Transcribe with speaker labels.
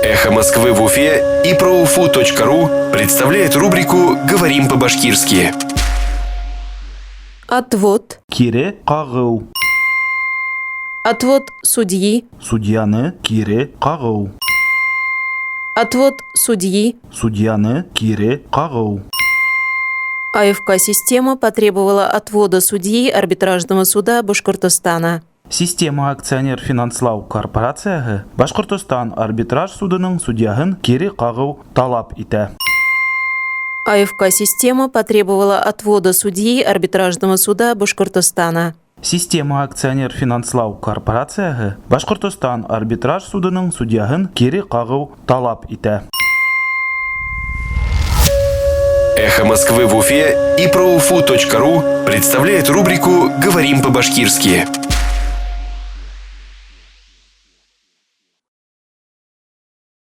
Speaker 1: «Эхо Москвы» в Уфе и ProUFU.ру представляет рубрику «Говорим по-башкирски».
Speaker 2: Отвод.
Speaker 3: Кире кагыл.
Speaker 2: Отвод судьи.
Speaker 3: Судьяны кире кагыл.
Speaker 2: Отвод судьи.
Speaker 3: Судьяны кире кагыл.
Speaker 2: АФК-система потребовала отвода судьи арбитражного суда Башкортостана.
Speaker 3: Система акционер финанслау корпорациясы Башкортостан арбитраж судының судьяһын кире кагыл талап итә.
Speaker 2: АФК-система потребовала отвода судьи арбитражного суда Башкортостана.
Speaker 3: Система акционер финанслау корпорациясы Башкортостан арбитраж судының судьяһын кире кагыл талап итә.
Speaker 1: «Эхо Москвы» в Уфе и ProUFU.ру представляет рубрику «Говорим по-башкирски».